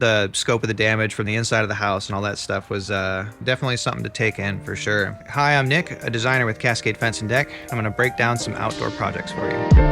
The scope of the damage from the inside of the house and all that stuff was definitely something to take in for sure. Hi, I'm Nick, a designer with Cascade Fence and Deck. I'm going to break down some outdoor projects for you.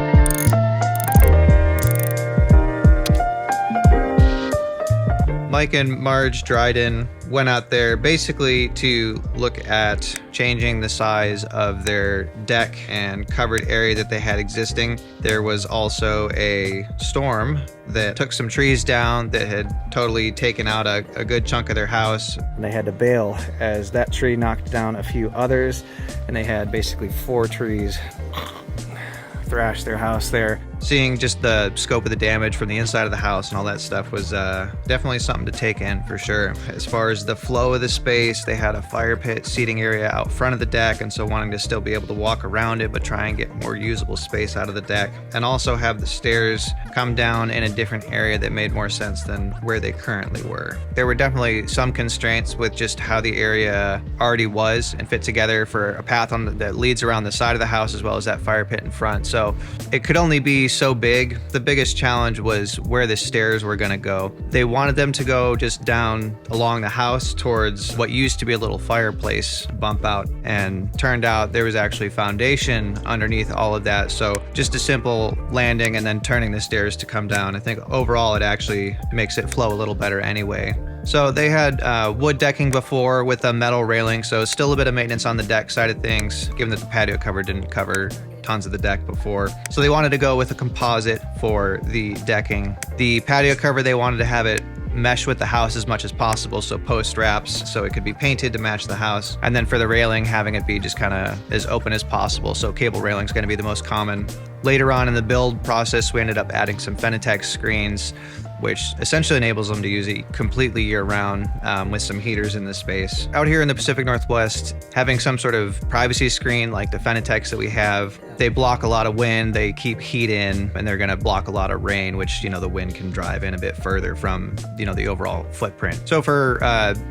Mike and Marge Dryden went out there basically to look at changing the size of their deck and covered area that they had existing. There was also a storm that took some trees down that had totally taken out a good chunk of their house. And they had to bail as that tree knocked down a few others, and they had basically 4 trees thrash their house there. Seeing just the scope of the damage from the inside of the house and all that stuff was definitely something to take in for sure. As far as the flow of the space, they had a fire pit seating area out front of the deck, and so wanting to still be able to walk around it but try and get more usable space out of the deck, and also have the stairs come down in a different area that made more sense than where they currently were. There were definitely some constraints with just how the area already was and fit together for a path that leads around the side of the house as well as that fire pit in front. So it could only be so big. The biggest challenge was where the stairs were going to go. They wanted them to go just down along the house towards what used to be a little fireplace bump out, and turned out there was actually foundation underneath all of that. So just a simple landing and then turning the stairs to come down. I think overall it actually makes it flow a little better anyway. So they had wood decking before with a metal railing, so still a bit of maintenance on the deck side of things, given that the patio cover didn't cover tons of the deck before. So they wanted to go with a composite for the decking. The patio cover, they wanted to have it mesh with the house as much as possible, so post wraps, so it could be painted to match the house. And then for the railing, having it be just kind of as open as possible, so cable railing is going to be the most common. Later on in the build process, we ended up adding some Fenetex screens, which essentially enables them to use it completely year-round with some heaters in the space. Out here in the Pacific Northwest, having some sort of privacy screen like the Fenetex that we have, they block a lot of wind, they keep heat in, and they're gonna block a lot of rain, which, the wind can drive in a bit further from, the overall footprint. So for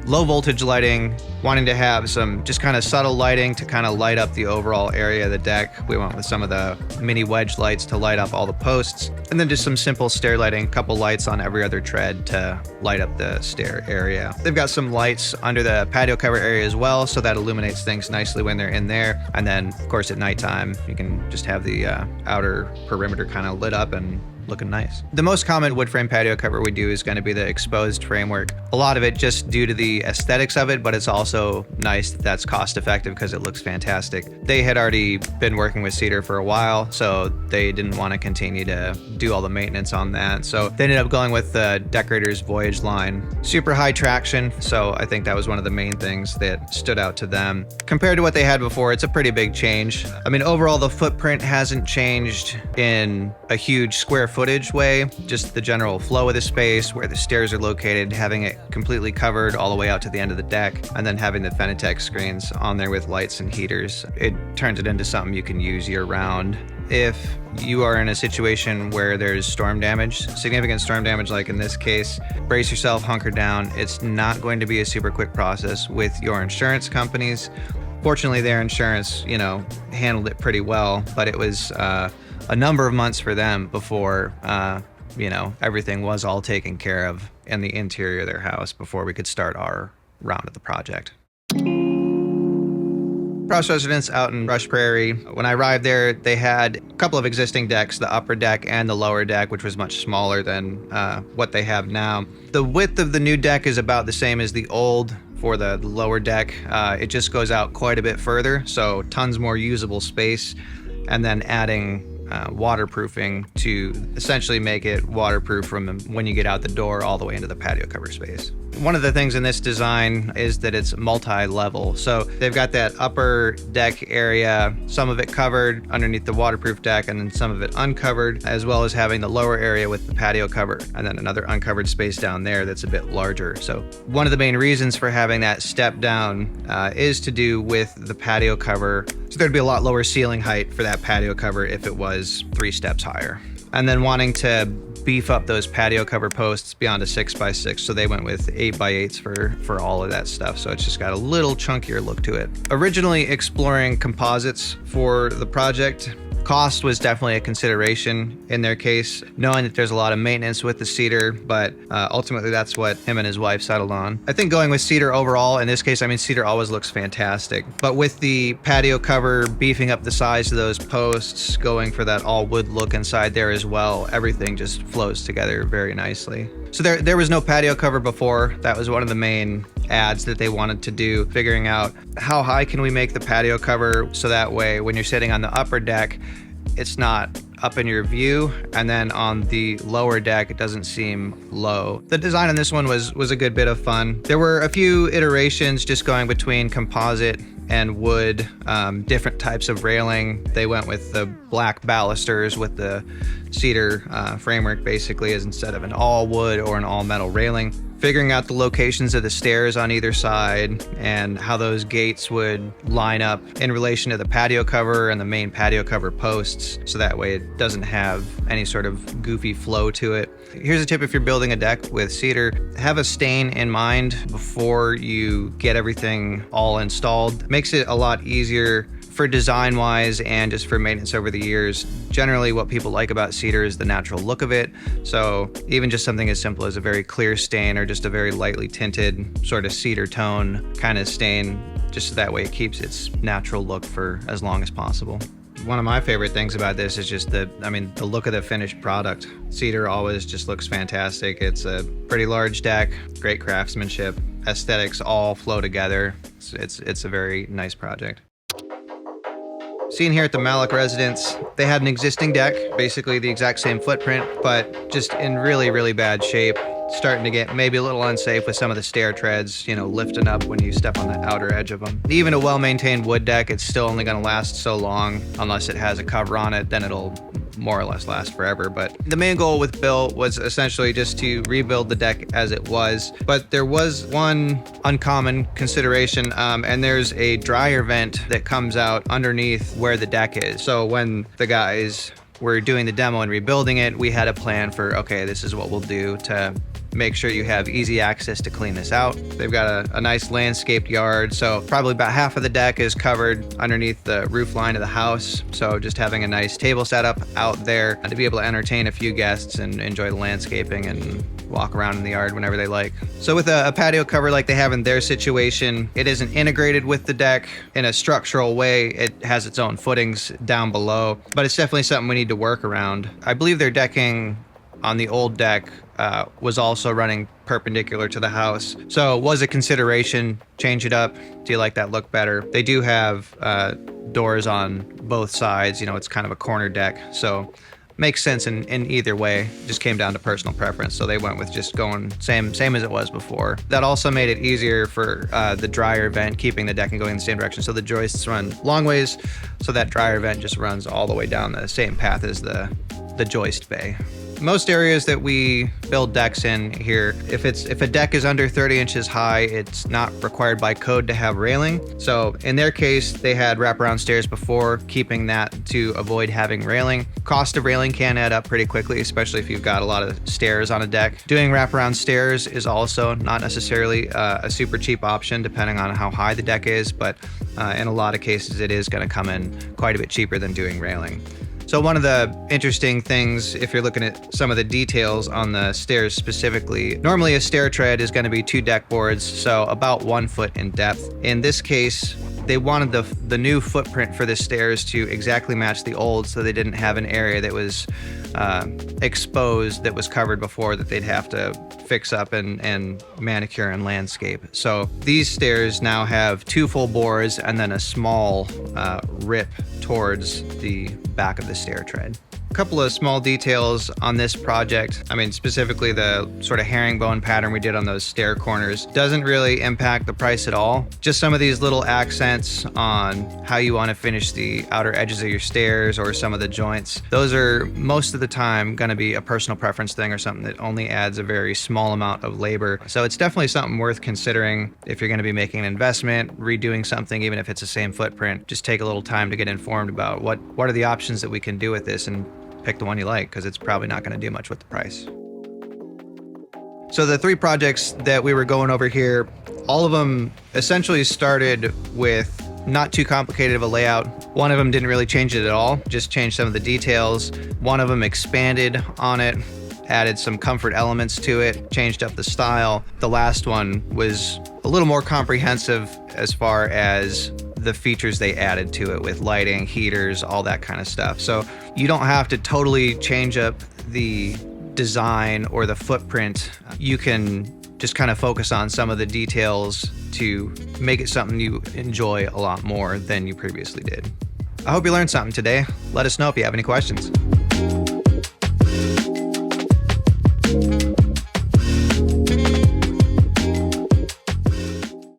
low voltage lighting, wanting to have some just kind of subtle lighting to kind of light up the overall area of the deck, we went with some of the mini wedge lights to light up all the posts, and then just some simple stair lighting, a couple lights on every other tread to light up the stair area. They've got some lights under the patio cover area as well, so that illuminates things nicely when they're in there. And then, of course, at nighttime, you can just have the outer perimeter kind of lit up and looking nice. The most common wood frame patio cover we do is going to be the exposed framework. A lot of it just due to the aesthetics of it, but it's also nice that that's cost effective because it looks fantastic. They had already been working with cedar for a while, so they didn't want to continue to do all the maintenance on that. So they ended up going with the Decorator's Voyage line. Super high traction, so I think that was one of the main things that stood out to them. Compared to what they had before, it's a pretty big change. I mean, overall, the footprint hasn't changed in a huge square footage way, just the general flow of the space, where the stairs are located, having it completely covered all the way out to the end of the deck, and then having the Fenetex screens on there with lights and heaters. It turns it into something you can use year round. If you are in a situation where there's storm damage, significant storm damage like in this case, brace yourself, hunker down. It's not going to be a super quick process with your insurance companies. Fortunately, their insurance, handled it pretty well, but it was a number of months for them before, everything was all taken care of in the interior of their house before we could start our round of the project. Brush residence out in Brush Prairie. When I arrived there, they had a couple of existing decks, the upper deck and the lower deck, which was much smaller than what they have now. The width of the new deck is about the same as the old. For the lower deck, it just goes out quite a bit further, so tons more usable space, and then adding waterproofing to essentially make it waterproof from when you get out the door all the way into the patio cover space. One of the things in this design is that it's multi-level. So they've got that upper deck area, some of it covered underneath the waterproof deck and then some of it uncovered, as well as having the lower area with the patio cover and then another uncovered space down there that's a bit larger. So one of the main reasons for having that step down is to do with the patio cover. So there'd be a lot lower ceiling height for that patio cover if it was 3 steps higher. And then wanting to beef up those patio cover posts beyond a 6x6, so they went with 8x8s for all of that stuff, so it's just got a little chunkier look to it. Originally exploring composites for the project, Cost was definitely a consideration in their case, knowing that there's a lot of maintenance with the cedar, but ultimately that's what him and his wife settled on. I think going with cedar overall, in this case, I mean, cedar always looks fantastic, but with the patio cover, beefing up the size of those posts, going for that all wood look inside there as well, everything just flows together very nicely. So there was no patio cover before. That was one of the main adds that they wanted to do, figuring out how high can we make the patio cover so that way when you're sitting on the upper deck, it's not up in your view, and then on the lower deck, it doesn't seem low. The design on this one was a good bit of fun. There were a few iterations just going between composite and wood, different types of railing. They went with the black balusters with the cedar framework basically, as instead of an all wood or an all metal railing. Figuring out the locations of the stairs on either side and how those gates would line up in relation to the patio cover and the main patio cover posts, so that way it doesn't have any sort of goofy flow to it. Here's a tip: if you're building a deck with cedar, have a stain in mind before you get everything all installed. Makes it a lot easier for design wise and just for maintenance over the years. Generally what people like about cedar is the natural look of it. So even just something as simple as a very clear stain or just a very lightly tinted sort of cedar tone kind of stain, just so that way it keeps its natural look for as long as possible. One of my favorite things about this is just the look of the finished product. Cedar always just looks fantastic. It's a pretty large deck, great craftsmanship, aesthetics all flow together. It's a very nice project. Seen here at the Malik residence, they had an existing deck, basically the exact same footprint, but just in really, really bad shape. Starting to get maybe a little unsafe with some of the stair treads, lifting up when you step on the outer edge of them. Even a well-maintained wood deck, it's still only gonna last so long unless it has a cover on it, then it'll more or less last forever. But the main goal with Bill was essentially just to rebuild the deck as it was. But there was one uncommon consideration, and there's a dryer vent that comes out underneath where the deck is. So when the guys were doing the demo and rebuilding it, we had a plan for, okay, this is what we'll do to make sure you have easy access to clean this out. They've got a nice landscaped yard, so probably about half of the deck is covered underneath the roof line of the house. So just having a nice table set up out there to be able to entertain a few guests and enjoy the landscaping and walk around in the yard whenever they like. So with a patio cover like they have in their situation, it isn't integrated with the deck in a structural way. It has its own footings down below, but it's definitely something we need to work around. I believe their decking on the old deck was also running perpendicular to the house. So it was a consideration, change it up. Do you like that look better? They do have doors on both sides. It's kind of a corner deck. So makes sense in either way. Just came down to personal preference. So they went with just going same as it was before. That also made it easier for the dryer vent, keeping the decking going in the same direction. So the joists run long ways. So that dryer vent just runs all the way down the same path as the joist bay. Most areas that we build decks in here, if a deck is under 30 inches high, it's not required by code to have railing. So in their case, they had wraparound stairs before, keeping that to avoid having railing. Cost of railing can add up pretty quickly, especially if you've got a lot of stairs on a deck. Doing wraparound stairs is also not necessarily a super cheap option, depending on how high the deck is, but in a lot of cases, it is going to come in quite a bit cheaper than doing railing. So one of the interesting things, if you're looking at some of the details on the stairs specifically, normally a stair tread is going to be 2 deck boards, so about 1 foot in depth. In this case, they wanted the new footprint for the stairs to exactly match the old, so they didn't have an area that was exposed, that was covered before, that they'd have to fix up and manicure and landscape. So these stairs now have 2 full boards and then a small rip towards the back of the stair tread. A couple of small details on this project. Specifically the sort of herringbone pattern we did on those stair corners doesn't really impact the price at all. Just some of these little accents on how you want to finish the outer edges of your stairs or some of the joints. Those are most of the time going to be a personal preference thing or something that only adds a very small amount of labor. So it's definitely something worth considering if you're going to be making an investment, redoing something, even if it's the same footprint. Just take a little time to get informed about what are the options that we can do with this, and pick the one you like, because it's probably not going to do much with the price. So the 3 projects that we were going over here, all of them essentially started with not too complicated of a layout. One of them didn't really change it at all, just changed some of the details. One of them expanded on it, added some comfort elements to it, changed up the style. The last one was a little more comprehensive as far as the features they added to it with lighting, heaters, all that kind of stuff. So you don't have to totally change up the design or the footprint. You can just kind of focus on some of the details to make it something you enjoy a lot more than you previously did. I hope you learned something today. Let us know if you have any questions.